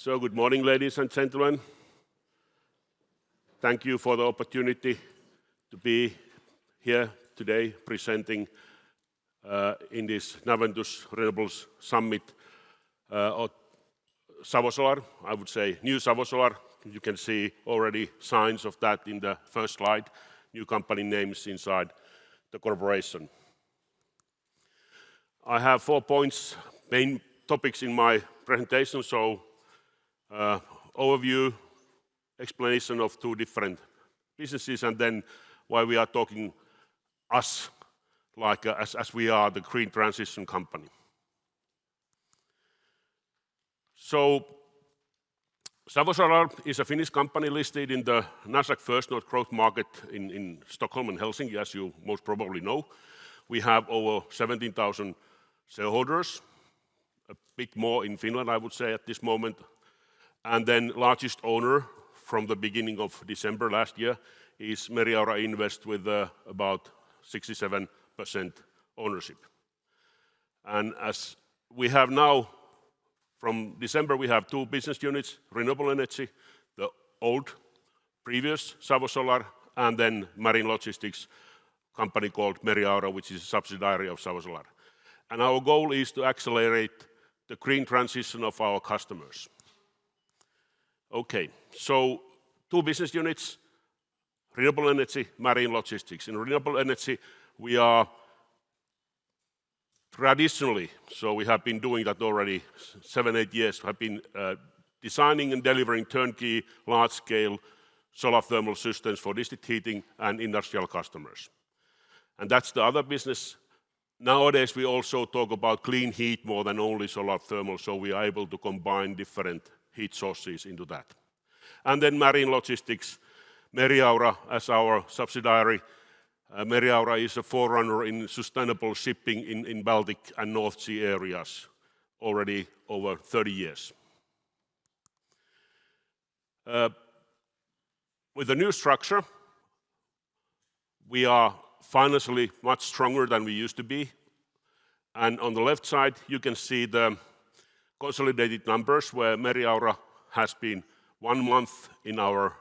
So good morning, ladies and gentlemen. Thank you for the opportunity to be here today presenting in this Naventus Renewables Summit of Savosolar. I would say new Savosolar. You can see already signs of that in the first slide. New company names inside the corporation. I have 4 points, main topics in my presentation. So overview, explanation of 2 different businesses, and then why we are talking us like as we are the green transition company. So Savosolar is a Finnish company listed in the Nasdaq First North Growth Market in Stockholm and Helsinki, as you most probably know. We have over 17,000 shareholders, a bit more in Finland, I would say, at this moment. And then largest owner from the beginning of December last year is Meriaura Invest with about 67% ownership. And as we have now, from December, we have 2 business units, renewable energy, the old previous Savosolar, and then marine logistics company called Meriaura, which is a subsidiary of Savosolar. And our goal is to accelerate the green transition of our customers. Okay, so 2 business units, renewable energy, marine logistics. In renewable energy, we are traditionally, so we have been doing that already 7-8 years, have been designing and delivering turnkey, large-scale solar thermal systems for district heating and industrial customers. And that's the other business. Nowadays, we also talk about clean heat more than only solar thermal, so we are able to combine different heat sources into that. And then marine logistics, Meriaura as our subsidiary. Meriaura is a forerunner in sustainable shipping in Baltic and North Sea areas already over 30 years. With the new structure, we are financially much stronger than we used to be. And on the left side, you can see the consolidated numbers where Meriaura has been 1 month in our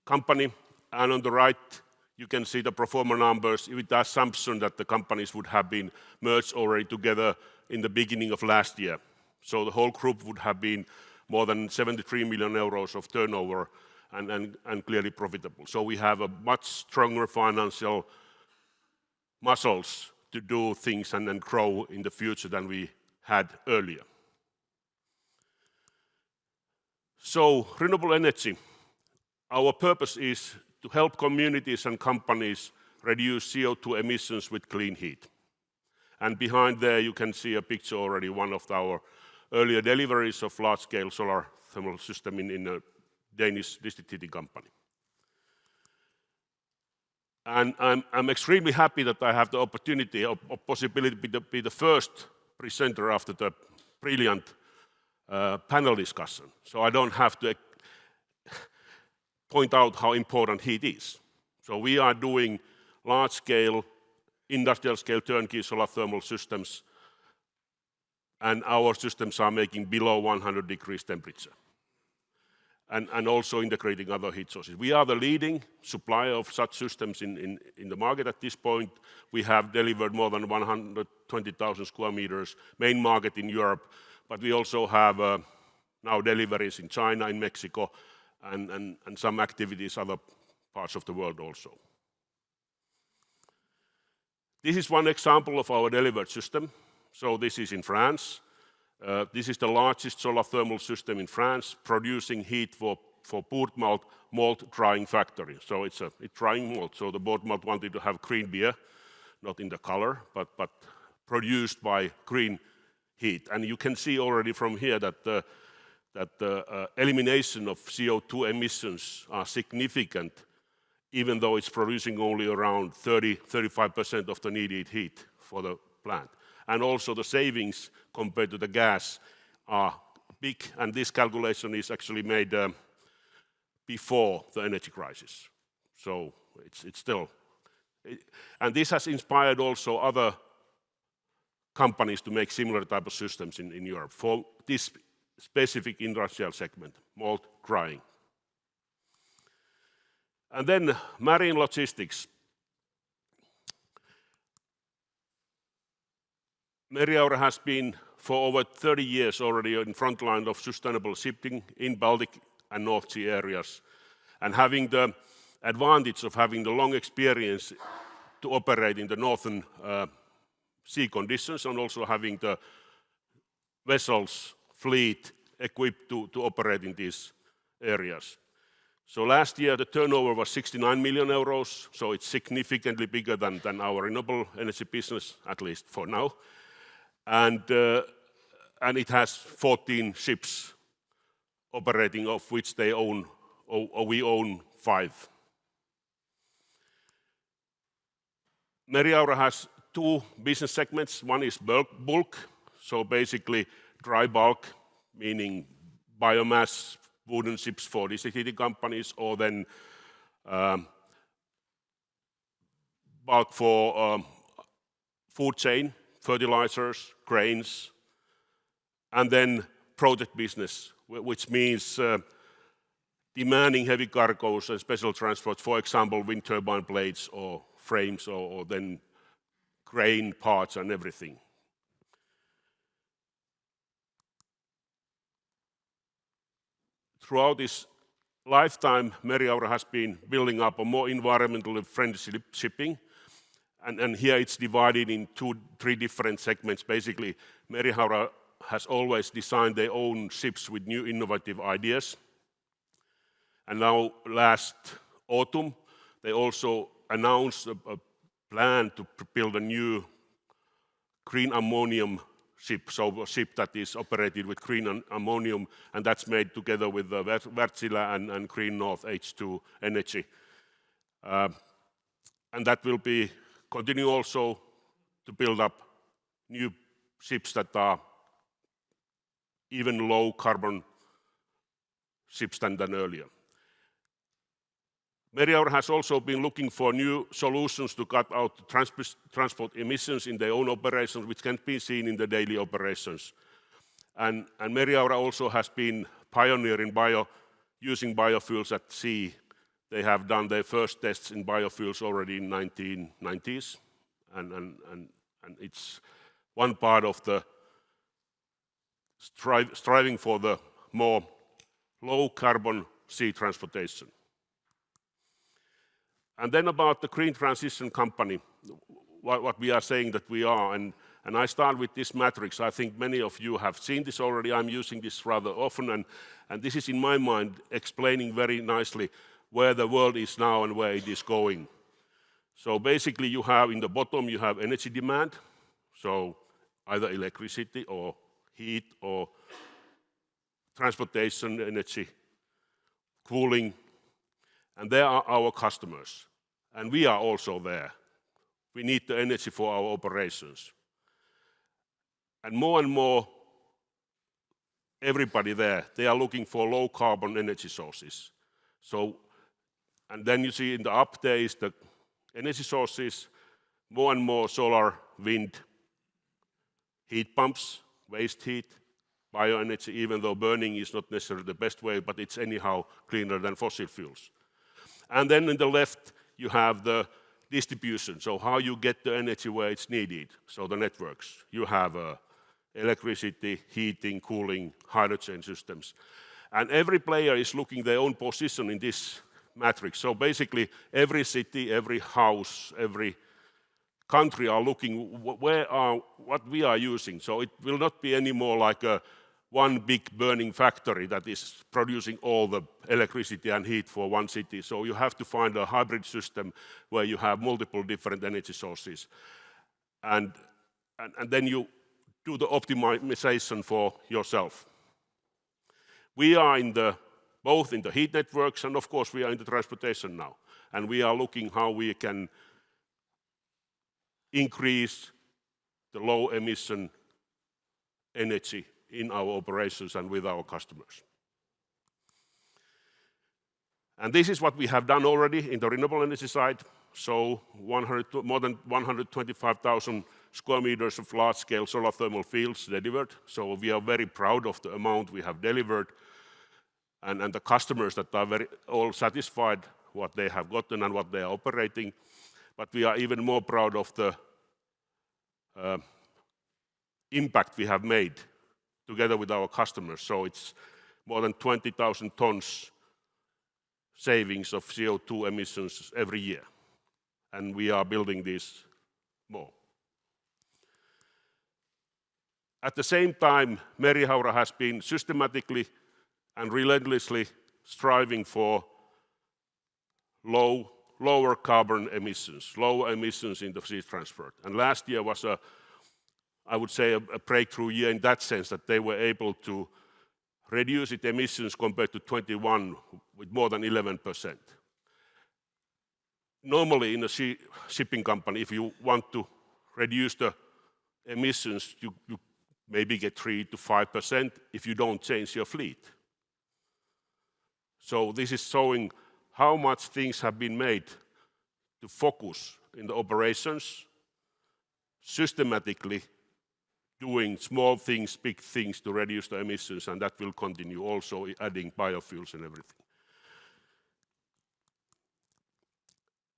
company. And on the right, you can see the pro forma numbers with the assumption that the companies would have been merged already together in the beginning of last year. So the whole group would have been more than 73 million euros of turnover and clearly profitable. So we have a much stronger financial muscles to do things and grow in the future than we had earlier. So renewable energy, our purpose is to help communities and companies reduce CO2 emissions with clean heat. And behind there you can see a picture already, one of our earlier deliveries of large-scale solar thermal system in a Danish district heating company. And I'm extremely happy that I have the opportunity of possibility to be the first presenter after the brilliant panel discussion. So I don't have to point out how important heat is. So we are doing large-scale, industrial-scale turnkey solar thermal systems, and our systems are making below 100 degrees temperature, and also integrating other heat sources. We are the leading supplier of such systems in the market at this point. We have delivered more than 120,000 square meters, main market in Europe, but we also have now deliveries in China, in Mexico, and some activities other parts of the world also. This is one example of our delivered system. So this is in France. This is the largest solar thermal system in France, producing heat for board malt drying factory. So it's drying malt. So the board malt wanted to have green beer, not in the color, but produced by green heat. And you can see already from here that the elimination of CO2 emissions are significant, even though it's producing only around 35% of the needed heat for the plant. And also the savings compared to the gas are big, and this calculation is actually made before the energy crisis. So it's still, and this has inspired also other companies to make similar type of systems in Europe. For this specific industrial segment, malt drying. And then marine logistics. Meriaura has been for over 30 years already in front line of sustainable shipping in Baltic and North Sea areas, and having the advantage of having the long experience to operate in the northern sea conditions, and also having the vessels fleet equipped to operate in these areas. So last year the turnover was 69 million euros, so it's significantly bigger than our renewable energy business, at least for now. And it has 14 ships operating, of which they own, or we own 5. Meriaura has 2 business segments. One is bulk, so basically dry bulk, meaning biomass, wooden ships for district heating companies, or then bulk for food chain, fertilizers, grains, and then project business, which means demanding heavy cargoes and special transport, for example, wind turbine blades or frames, or then crane parts and everything. Throughout this lifetime, Meriaura has been building up a more environmentally friendly shipping. And here it's divided in 3 different segments. Basically, Meriaura has always designed their own ships with new innovative ideas. And now last autumn, they also announced a plan to build a new green ammonium ship, so a ship that is operated with green ammonium, and that's made together with Wärtsilä and Green North H2 Energy. And that will be continue also to build up new ships that are even low carbon ships than earlier. Meriaura has also been looking for new solutions to cut out transport emissions in their own operations, which can be seen in the daily operations. And Meriaura also has been pioneering using biofuels at sea. They have done their first tests in biofuels already in 1990s, and it's one part of the striving for the more low carbon sea transportation. And then about the green transition company, what we are saying that we are, and I start with this matrix. I think many of you have seen this already. I'm using this rather often, and this is in my mind explaining very nicely where the world is now and where it is going. So basically you have in the bottom, you have energy demand, so either electricity or heat or transportation energy, cooling, and they are our customers. And we are also there. We need the energy for our operations. And more, everybody there, they are looking for low carbon energy sources. So, and then you see in the up there is the energy sources, more and more solar, wind, heat pumps, waste heat, bioenergy, even though burning is not necessarily the best way, but it's anyhow cleaner than fossil fuels. And then in the left, you have the distribution, so how you get the energy where it's needed, so the networks. You have electricity, heating, cooling, hydrogen systems. And every player is looking their own position in this matrix. So basically, every city, every house, every country are looking what we are using. So it will not be anymore like one big burning factory that is producing all the electricity and heat for one city. So you have to find a hybrid system where you have multiple different energy sources. And then you do the optimization for yourself. We are both in the heat networks, and of course we are in the transportation now. And we are looking how we can increase the low emission energy in our operations and with our customers. And this is what we have done already in the renewable energy side. So more than 125,000 square meters of large-scale solar thermal fields delivered. So we are very proud of the amount we have delivered, and the customers that are all satisfied what they have gotten and what they are operating. But we are even more proud of the impact we have made together with our customers. So it's more than 20,000 tons savings of CO2 emissions every year. And we are building this more. At the same time, Merihaura has been systematically and relentlessly striving for lower carbon emissions, lower emissions in the seed transport. And last year was I would say a breakthrough year in that sense, that they were able to reduce its emissions compared to 21 with more than 11%. Normally in a shipping company, if you want to reduce the emissions, you maybe get 3 to 5% if you don't change your fleet. So this is showing how much things have been made to focus in the operations, systematically doing small things, big things to reduce the emissions, and that will continue, also adding biofuels and everything.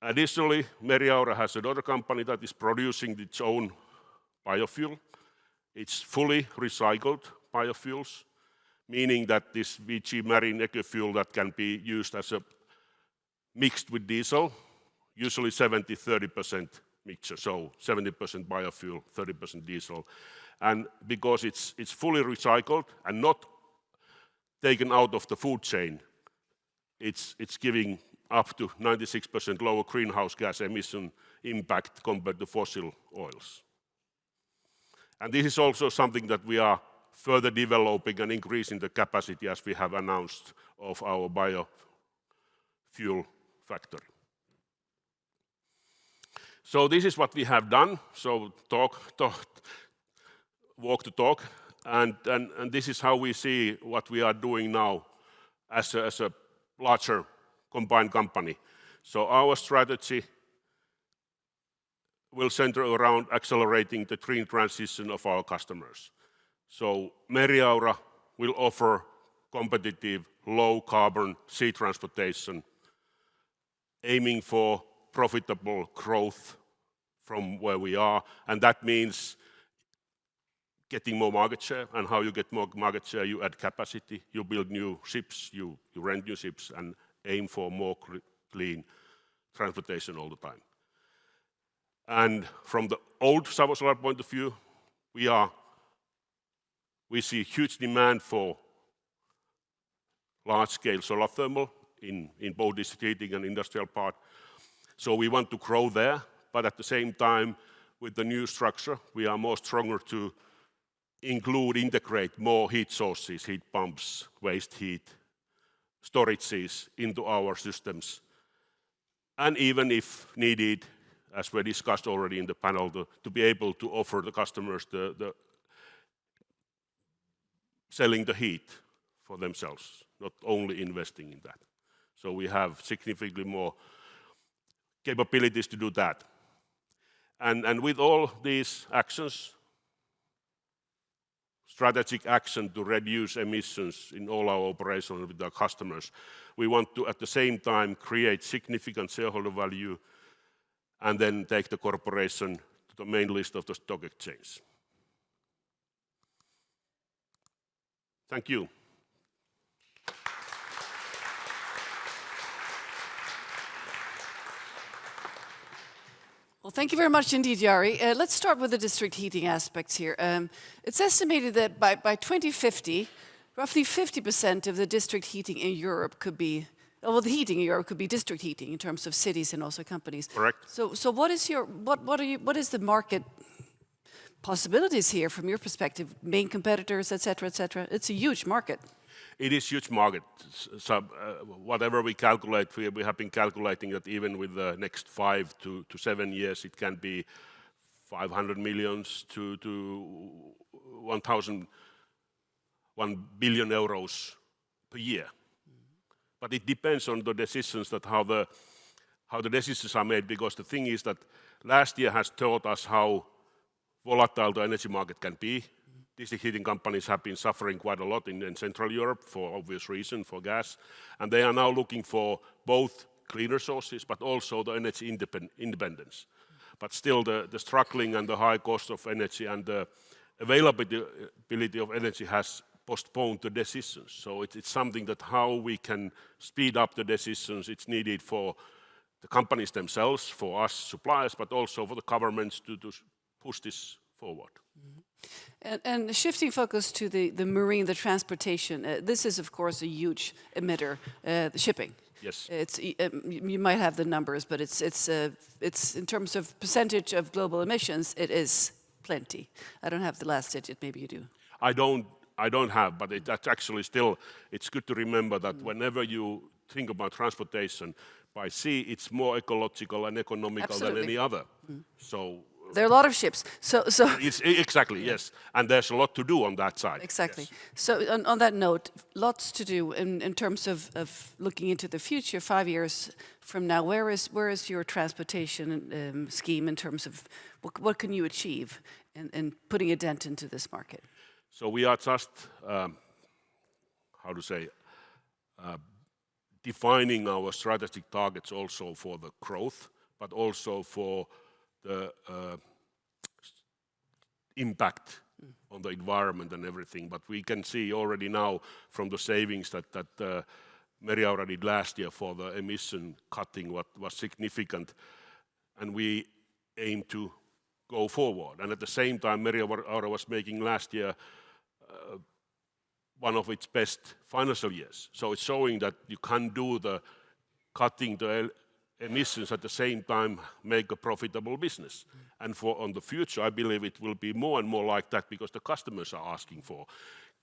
Additionally, Merihaura has another company that is producing its own biofuel. It's fully recycled biofuels, meaning that this VG marine ecofuel that can be used as a mixed with diesel, usually 70-30% mixture, so 70% biofuel, 30% diesel. And because it's fully recycled and not taken out of the food chain, it's giving up to 96% lower greenhouse gas emission impact compared to fossil oils. And this is also something that we are further developing and increasing the capacity, as we have announced, of our biofuel factory. So this is what we have done. So walk the talk, and this is how we see what we are doing now as a larger combined company. So our strategy will center around accelerating the green transition of our customers. So Merihaura will offer competitive, low-carbon sea transportation, aiming for profitable growth from where we are, and that means getting more market share. And how you get more market share? You add capacity, you build new ships, you rent new ships, and aim for more clean transportation all the time. And from the old Savosolar point of view, we see huge demand for large-scale solar thermal in both district heating and industrial part. So we want to grow there, but at the same time, with the new structure, we are more stronger to integrate more heat sources, heat pumps, waste heat, storages into our systems. And even if needed, as we discussed already in the panel, to be able to offer the customers the selling the heat for themselves, not only investing in that. So we have significantly more capabilities to do that. And with all these actions, strategic action to reduce emissions in all our operations with our customers, we want to at the same time create significant shareholder value and then take the corporation to the main list of the stock exchange. Thank you. Well, thank you very much indeed, Jari. Let's start with the district heating aspects here. It's estimated that by 2050, roughly 50% of the district heating in Europe could be, well, the heating in Europe could be district heating in terms of cities and also companies. Correct. So what is the market possibilities here from your perspective? Main competitors, etc., etc. It's a huge market. It is a huge market. So, whatever we calculate, we have been calculating that even with the next 5 to 7 years, it can be 500 million to 1 billion euros per year. But it depends on the decisions that how the decisions are made, because the thing is that last year has taught us how volatile the energy market can be. District heating companies have been suffering quite a lot in Central Europe for obvious reason, for gas. And they are now looking for both cleaner sources, but also the energy independence. But still the struggling and the high cost of energy and the availability of energy has postponed the decisions. So it's something that how we can speed up the decisions, it's needed for the companies themselves, for us suppliers, but also for the governments to push this forward. And shifting focus to the marine, the transportation, this is of course a huge emitter, the shipping. Yes. You might have the numbers, but it's in terms of percentage of global emissions, it is plenty. I don't have the last digit. Maybe you do. I don't have, but that's actually still. It's good to remember that whenever you think about transportation by sea, it's more ecological and economical than any other. So. There are a lot of ships. So it's, exactly, yes. And there's a lot to do on that side. Exactly. Yes. So on that note, lots to do in terms of looking into the future, 5 years from now. Where is your transportation scheme in terms of what can you achieve in putting a dent into this market? So we are just, defining our strategic targets also for the growth, but also for the impact on the environment and everything. But we can see already now from the savings that Meriaura did last year for the emission cutting what was significant, and we aim to go forward. And at the same time, Meriaura was making last year one of its best financial years. So it's showing that you can do the cutting the emissions at the same time make a profitable business. And on the future, I believe it will be more and more like that because the customers are asking for,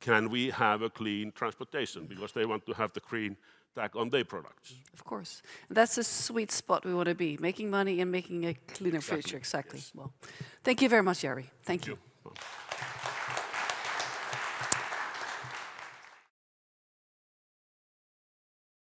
can we have a clean transportation? Because they want to have the green tag on their products. Of course. That's a sweet spot we want to be, making money and making a cleaner future. Exactly. Yes. Well, thank you very much, Jari. Thank you.